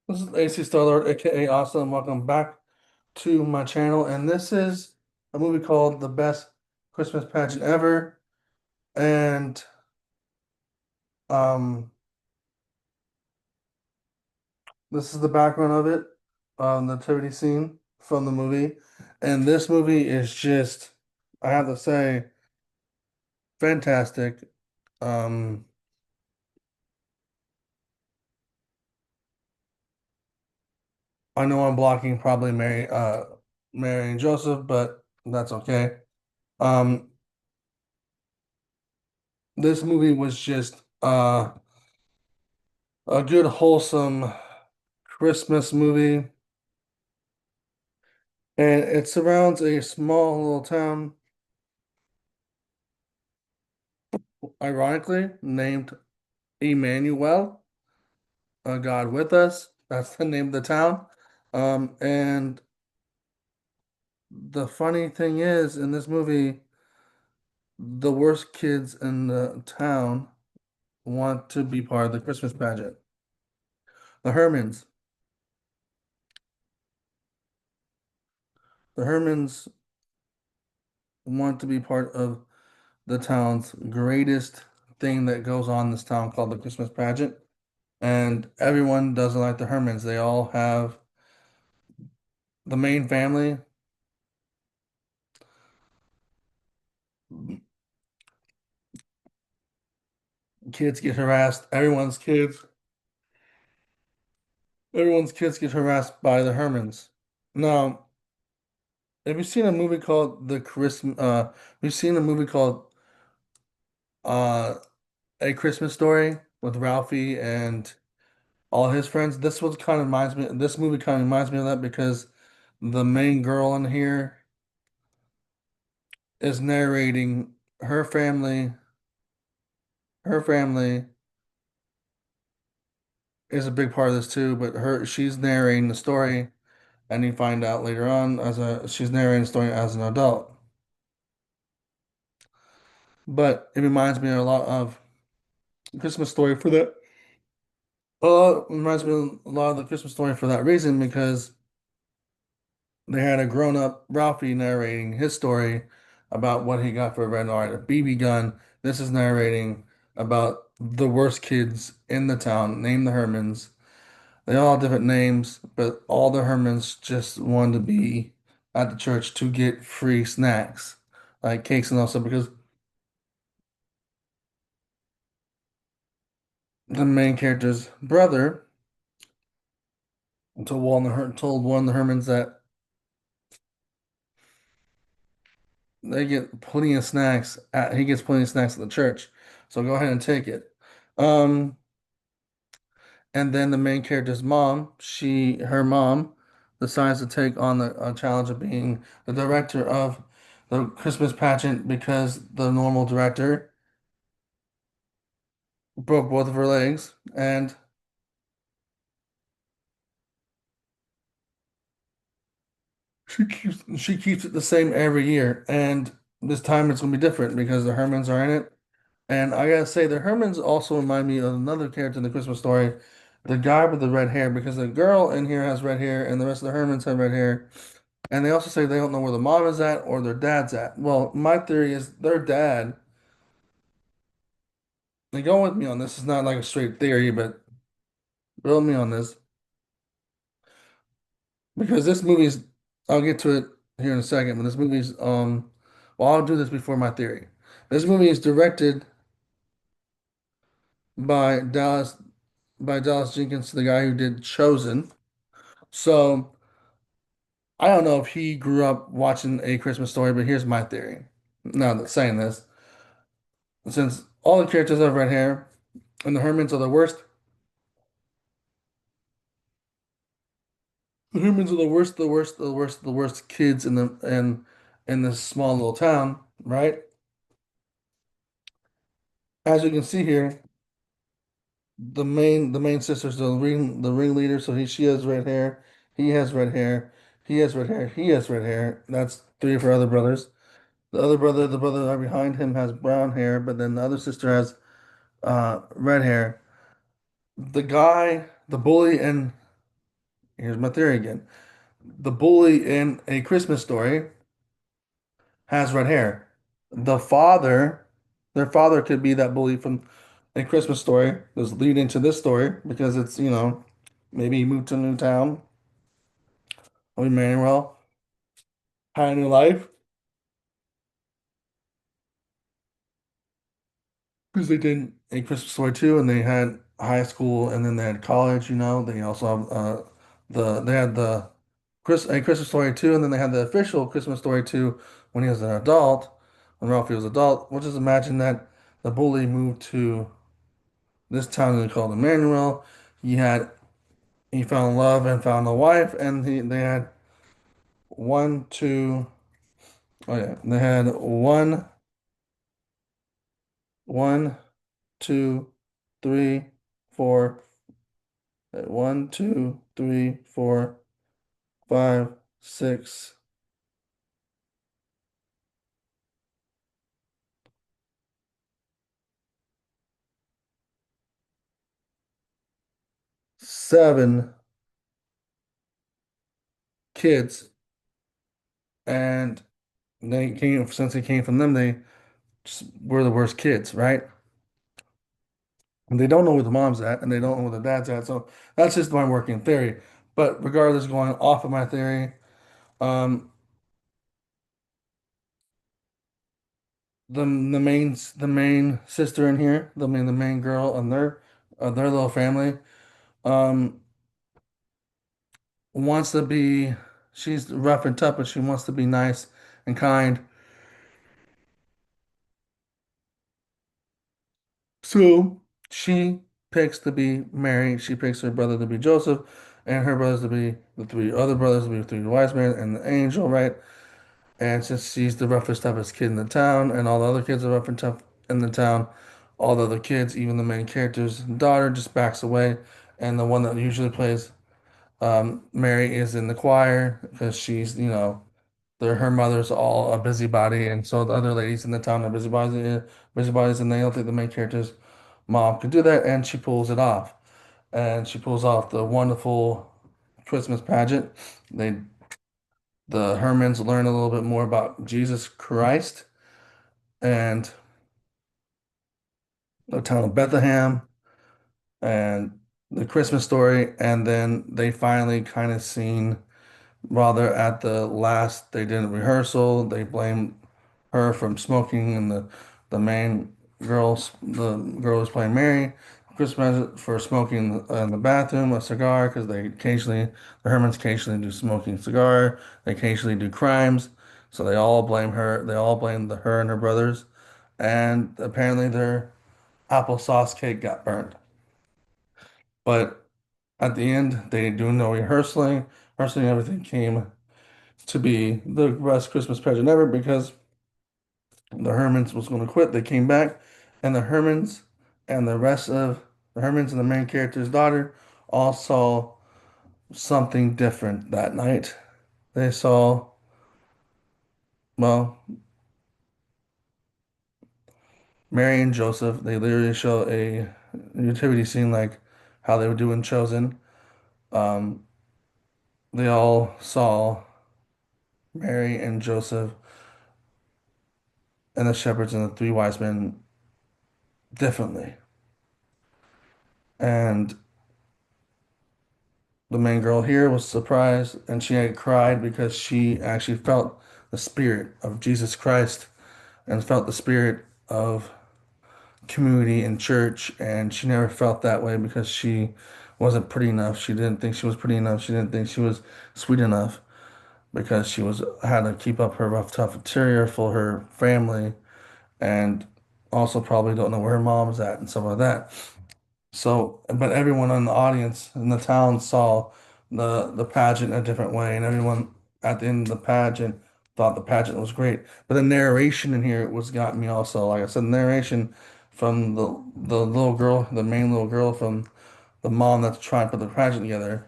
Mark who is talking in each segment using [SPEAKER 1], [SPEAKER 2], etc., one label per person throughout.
[SPEAKER 1] This is AC Starlord, aka Awesome. Welcome back to my channel, and this is a movie called The Best Christmas Pageant Ever. And um, this is the background of it, the nativity scene from the movie. And this movie is just, I have to say, fantastic. Um, I know I'm blocking probably Mary and Joseph, but that's okay. Um, this movie was just a good, wholesome Christmas movie, and it surrounds a small little town, ironically named Emmanuel, God with us. That's the name of the town. And the funny thing is, in this movie, the worst kids in the town want to be part of the Christmas pageant. The Hermans. The Hermans want to be part of the town's greatest thing that goes on in this town called the Christmas pageant. And everyone doesn't like the Hermans. They all have the main family. Kids get harassed. Everyone's kids get harassed by the Hermans. Now, have you seen a movie called The Christmas? We've seen a movie called uh, A Christmas Story with Ralphie and all his friends. This was kind of reminds me. This movie kind of reminds me of that because the main girl in here is narrating her family. Her family is a big part of this too, but she's narrating the story, and you find out later on as a she's narrating the story as an adult. But it reminds me a lot of Christmas Story for that. It reminds me a lot of the Christmas Story for that reason because they had a grown-up Ralphie narrating his story about what he got for a red art, a BB gun. This is narrating about the worst kids in the town, named the Hermans. They all have different names, but all the Hermans just wanted to be at the church to get free snacks, like cakes and all stuff, because the main character's brother told one of the Hermans that they get plenty of snacks he gets plenty of snacks at the church. So go ahead and take it. Um, and then the main character's mom, her mom decides to take on the challenge of being the director of the Christmas pageant because the normal director broke both of her legs, and she keeps it the same every year. And this time it's gonna be different because the Hermans are in it. And I gotta say, the Hermans also remind me of another character in the Christmas story, the guy with the red hair, because the girl in here has red hair, and the rest of the Hermans have red hair. And they also say they don't know where the mom is at or their dad's at. Well, my theory is their dad. They go with me on this. It's not like a straight theory, but build me on this because this movie's. I'll get to it here in a second, but this movie's. Well, I'll do this before my theory. This movie is directed by Dallas Jenkins, the guy who did Chosen. So I don't know if he grew up watching A Christmas Story, but here's my theory. Now that saying this, since all the characters have red hair and the Hermans are the worst, the Hermans are the worst kids in this small little town, right? As you can see here, the main sister's the ringleader, so she has red hair, he has red hair, he has red hair, he has red hair. That's three of her other brothers. The brother right behind him has brown hair, but then the other sister has red hair. The guy, the bully, and Here's my theory again. The bully in A Christmas Story has red hair. The father, their father could be that bully from A Christmas Story. Does lead into this story because it's, maybe he moved to a new town. Emmanuel had a new life because they did A Christmas Story 2 and they had high school and then they had college, They also have they had A Christmas Story 2 and then they had the official Christmas Story 2 when he was an adult, when Ralphie was an adult. We'll just imagine that the bully moved to this town they called Emmanuel. He had he found love and found a wife, and they had one, two. Oh yeah, they had one, two, three, four. One, two, three, four, five, six, seven kids, and since they came from them, they just were the worst kids, right? And they don't know where the mom's at, and they don't know where the dad's at. So that's just my working theory. But regardless, going off of my theory, um, the main sister in here, the main girl and their little family, um, wants to be. She's rough and tough, but she wants to be nice and kind. So she picks to be Mary. She picks her brother to be Joseph, and her brothers to be the three other brothers to be the three wise men and the angel, right? And since she's the roughest, toughest kid in the town, and all the other kids are rough and tough in the town, all the other kids, even the main character's daughter, just backs away. And the one that usually plays Mary is in the choir because she's, her mother's all a busybody, and so the other ladies in the town are busybodies, and they don't think the main character's mom could do that, and she pulls it off. And she pulls off the wonderful Christmas pageant. They the Hermans learn a little bit more about Jesus Christ and the town of Bethlehem and the Christmas story, and then they finally kind of seen rather at the last they did a rehearsal, they blamed her from smoking and the girl was playing Mary Christmas for smoking in the bathroom a cigar because the Hermans occasionally do smoking cigar, they occasionally do crimes, so they all blame her, they all blame her and her brothers, and apparently their applesauce cake got burned. But at the end they do no rehearsing, everything came to be the best Christmas pageant ever because the Hermans was going to quit. They came back, and the Hermans and the rest of the Hermans and the main character's daughter all saw something different that night. They saw, well, Mary and Joseph. They literally show a nativity scene like how they would do in Chosen. Um, they all saw Mary and Joseph and the shepherds and the three wise men differently. And the main girl here was surprised and she had cried because she actually felt the spirit of Jesus Christ and felt the spirit of community and church. And she never felt that way because she wasn't pretty enough. She didn't think she was pretty enough. She didn't think she was sweet enough because she was had to keep up her rough, tough interior for her family and also probably don't know where her mom's at and stuff like that. So, but everyone in the audience in the town saw the pageant a different way, and everyone at the end of the pageant thought the pageant was great. But the narration in here was got me also. Like I said, the narration from the little girl, the main little girl from the mom that's trying to put the pageant together.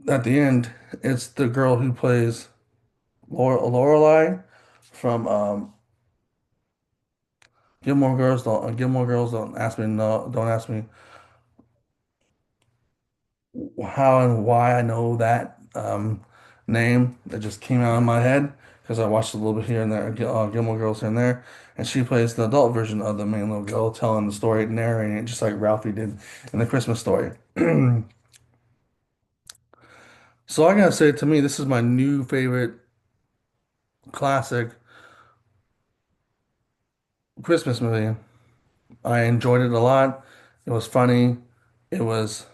[SPEAKER 1] At the end, it's the girl who plays Lorelai from Gilmore Girls. Don't ask me. No, don't ask me how and why I know that name that just came out of my head because I watched a little bit here and there, Gilmore Girls here and there, and she plays the adult version of the main little girl, telling the story, narrating it just like Ralphie did in the Christmas story. So I gotta say, to me, this is my new favorite classic Christmas movie. I enjoyed it a lot. It was funny. It was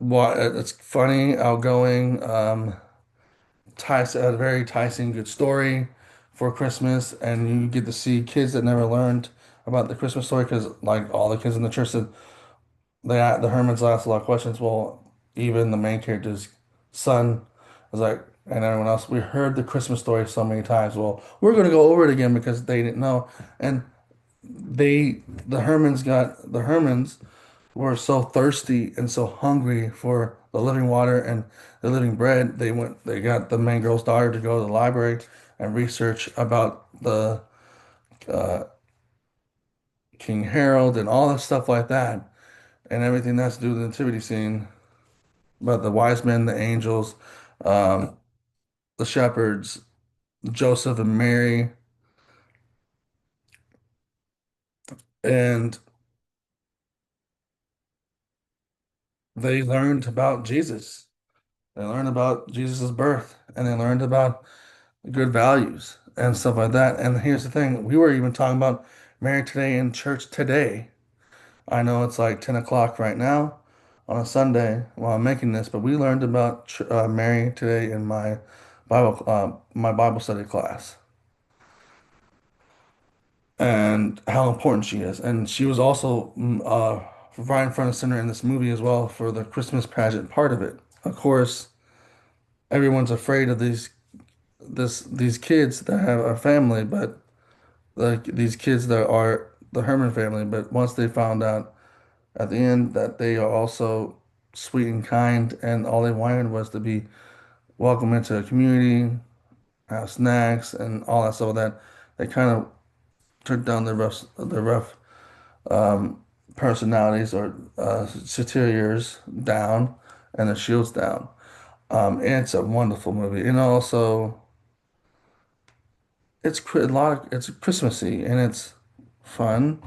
[SPEAKER 1] it's funny, outgoing. A very enticing, good story for Christmas, and you get to see kids that never learned about the Christmas story because, like all the kids in the church, said the Hermans asked a lot of questions. Well, even the main character's son was like, and everyone else, we heard the Christmas story so many times. Well, we're going to go over it again because they didn't know, and the Hermans were so thirsty and so hungry for the living water and the living bread, they got the main girl's daughter to go to the library and research about the uh, King Harold and all the stuff like that, and everything that's to do with the nativity scene, about the wise men, the angels, um, the shepherds, Joseph and Mary, and they learned about Jesus. They learned about Jesus' birth, and they learned about good values and stuff like that. And here's the thing, we were even talking about married today in church today. I know it's like 10 o'clock right now on a Sunday while I'm making this, but we learned about Mary today in my Bible study class and how important she is. And she was also right in front of center in this movie as well for the Christmas pageant part of it. Of course, everyone's afraid of these kids that have a family, but like these kids that are the Herman family, but once they found out at the end that they are also sweet and kind, and all they wanted was to be welcome into a community, have snacks, and all that stuff. That they kind of took down the rough um, personalities or satiriers down, and the shields down. And it's a wonderful movie, and also it's Christmassy and it's fun.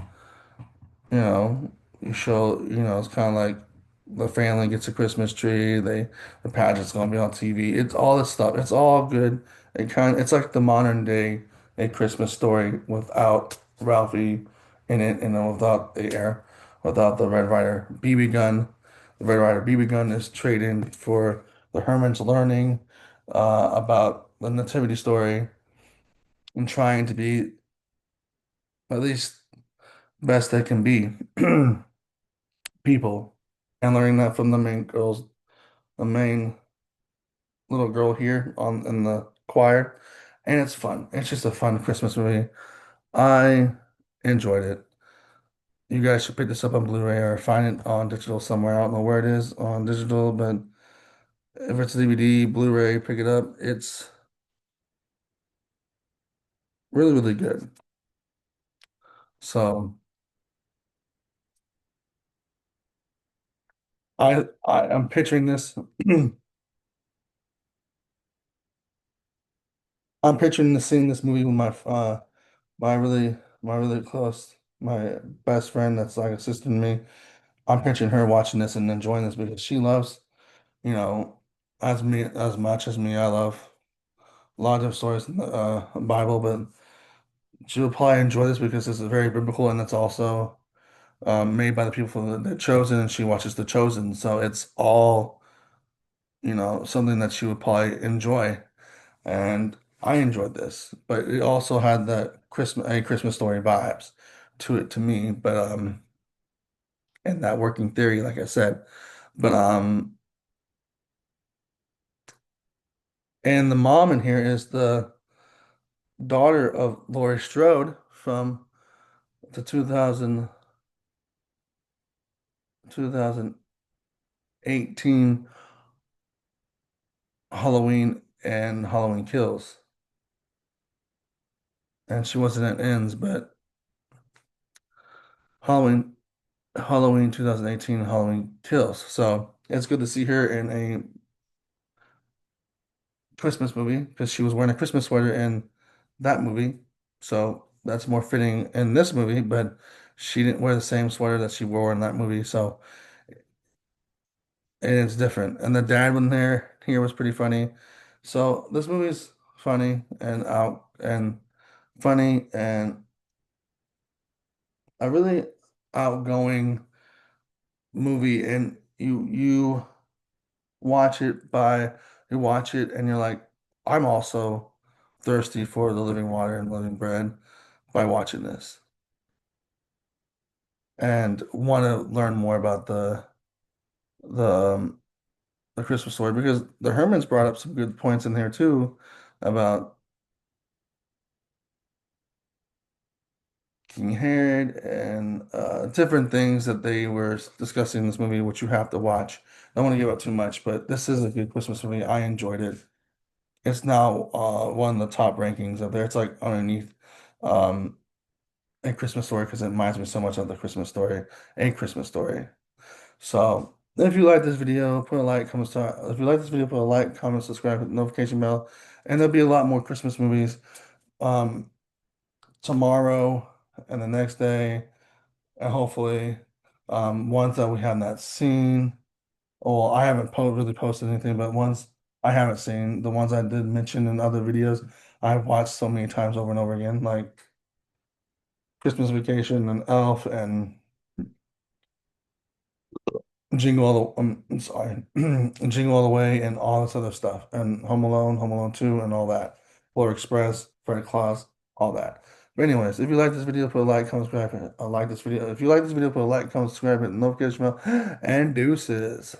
[SPEAKER 1] You know, it's kind of like the family gets a Christmas tree. The pageant's gonna be on TV. It's all this stuff. It's all good. It's like the modern day A Christmas Story without Ralphie in it, and then without the Red Ryder BB gun. The Red Ryder BB gun is traded for the Hermans learning about the nativity story and trying to be at least best they can be. People and learning that from the main little girl here on in the choir. And it's fun. It's just a fun Christmas movie. I enjoyed it. You guys should pick this up on Blu-ray or find it on digital somewhere. I don't know where it is on digital, but if it's DVD, Blu-ray, pick it up. It's really, really good. So I'm picturing this. I'm picturing seeing this movie with my really my really close my best friend that's like a sister to me. I'm picturing her watching this and enjoying this because she loves, you know, as much as me. I love a lot of stories in the Bible, but she will probably enjoy this because this is very biblical and it's also made by the people that the Chosen, and she watches The Chosen, so it's all, something that she would probably enjoy. And I enjoyed this, but it also had A Christmas Story vibes to it to me, but and that working theory, like I said. But and the mom in here is the daughter of Laurie Strode from the 2018 Halloween and Halloween Kills. And she wasn't at Ends, but Halloween. Halloween 2018 Halloween Kills. So it's good to see her in a Christmas movie because she was wearing a Christmas sweater in that movie. So that's more fitting in this movie, but she didn't wear the same sweater that she wore in that movie. So it's different. And the dad one there here was pretty funny. So this movie's funny and out and funny and a really outgoing movie. And you watch it by you watch it and you're like, I'm also thirsty for the living water and living bread by watching this and want to learn more about the um, the Christmas story because the Hermans brought up some good points in here too about King Herod and different things that they were discussing in this movie, which you have to watch. I don't want to give up too much, but this is a good Christmas movie. I enjoyed it. It's now one of the top rankings up there. It's like underneath um, A Christmas Story because it reminds me so much of the Christmas story, A Christmas Story. So if you like this video, put a like, comment, if you like this video, put a like, comment, subscribe, hit the notification bell, and there'll be a lot more Christmas movies um, tomorrow and the next day, and hopefully ones that we have not seen. Well, I haven't really posted anything, but ones I haven't seen, the ones I did mention in other videos, I've watched so many times over and over again, like Christmas Vacation and Elf and Jingle All the I'm sorry, Jingle All the Way and all this other stuff, and Home Alone 2, and all that. Polar Express, Freddy Claus, all that. But anyways, if you like this video, put a like, comment, subscribe. I like this video. If you like this video, put a like, comment, subscribe, hit the notification bell, and deuces.